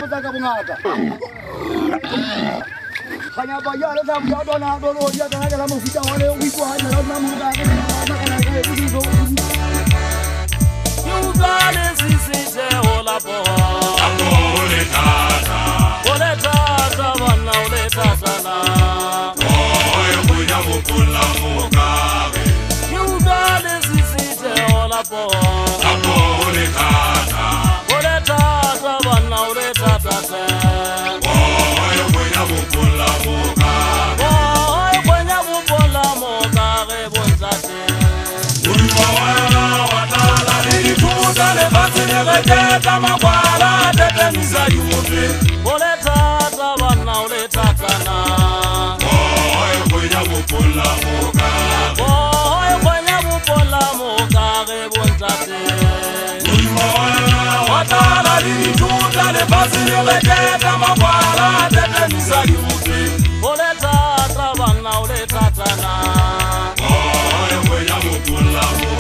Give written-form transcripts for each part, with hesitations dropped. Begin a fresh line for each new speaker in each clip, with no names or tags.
botsa ka bongata kanya ba ya le tsa mo dona do lo ya kana la mo fita wa le o ikwa na la mo ka ke na kana ke di do
you got it sisi hola bo ole tata bana ole tata na oye kunya mukula mukabe you got it sisi hola bo ole tata bana ole tata oye kunya mukula mukabe oye kunya mukula mukabe bonzate Dale batine vegeta makwala tete misayuti ole tata bana ole tata na oye kwenya bupola muka oye kwenya bupola muka ge bontate watala lilitu dale batine vegeta makwala tete misayuti ole tata bana ole tata na oye kwenya bupola muka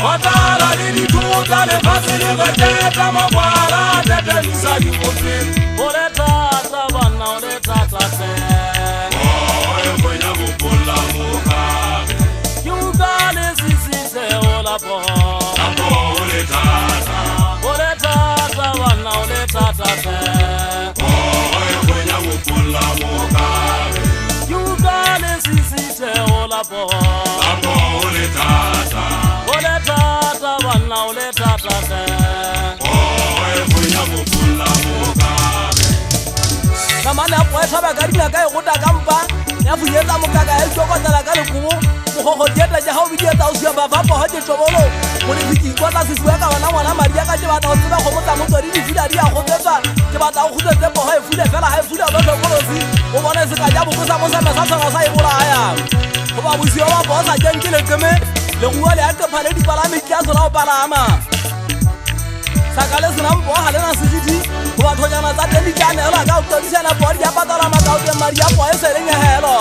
watala lilituta le fasile vegeta makwala tete misayuti ole tata bana ole tata te oye kwenya bupola mukabe yugale sisite ola po ole tata bana ole tata te oye kwenya bupola mukabe yugale sisite ola po ole tata bana ole tata te oye kwenya bupola mukabe
kamana poeta ba garina ka go ta kampa ya fuyetsa mokaka e tsokotela ka lekumo go dieta ja ha o bidietsa o sia ba ba ho je tobolo mo le fiti kwa tsa sisiwa ka bana ngwana maria ka je ba ta o tseba go motsa motsori di fila di a go tsetsa ke ba ta go khutse po ha e fule fela ha e fule ba tlo kolosi o bona se ka ja bo sa mo sa sa sa e bolaya go ba busio ba bosa jenkile keme le go le a ka phale di palame tla tsola o palama sakale sina mpo ha le na sisiti go ba thonyana tsa teng di kana la ka o tsisana bo di a patala ma ka o te maria po e se reng helo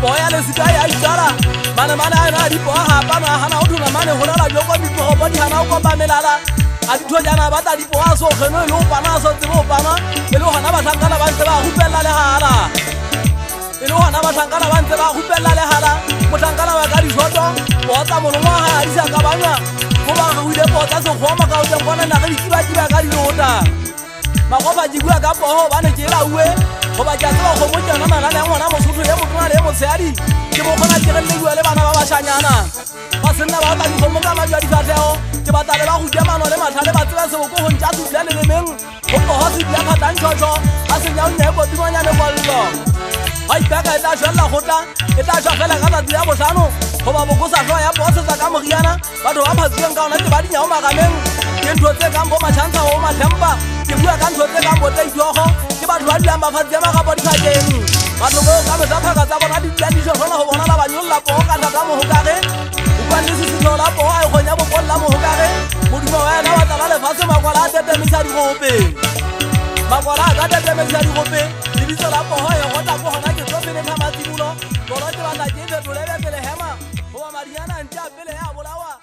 boya le sika ya itara bana ana di po ha pa na hana o thuna mane ho la joko di po bo di hana o komba melala a di thonyana ba ta di po aso kheno le o pana so tsebo pana le ho hana ba thankana ba ntse ba hupella le hala le ho hana ba thankana ba ntse ba hupella le hala mo thankana ba ka di shoto bo tsa mo mo ha di sa ka banya go ba go ile po tsa so go ma ka o teng bona na ga di kiba ka di lota magoba di bua ka po ho ba ne ke la uwe go ba ja tsa go mo tsana na le ngwana mo sotho le mo tona le mo tseadi ke mo gona ke re le bua le bana ba ba shanyana ba sena ba ta di go mo ka ma jwa di fatleo ke ba tale ba go dia mano le mathale ba tsela se go go ntja tu bla le le meng go go ha se dia ka tan chocho a se nya o ne go dimanya le gollo ai ba ka ta shalla gotla e ta shwa fela ka ta dia bo tlano go ba bo go sa tlo ya bo se tsa ka mogiyana ba do ba phatseng ka ona ke ba di nya o magameng ke ntho tse ka mbo matshantsa o mathempa ke bua ka ntho tse ka mbo tse ithogo ke ba ba dia mafatse ba ga bo di phakeng ba tlo go ka metsa phaka tsa bona di tla di shona go bona la ba nyolla po ka ta mo hokare o kwa le se thola po ai go nya bo bolla mo hokare modimo wa na wa tla le fase makwala tete misa di gope makwala ga tete misa di gope di bitso la po ho e go ta go hona ke tlo pele tsa matsibulo go lo ke ba ta ke be tole pele hema go Mariana ntja pele ya bolawa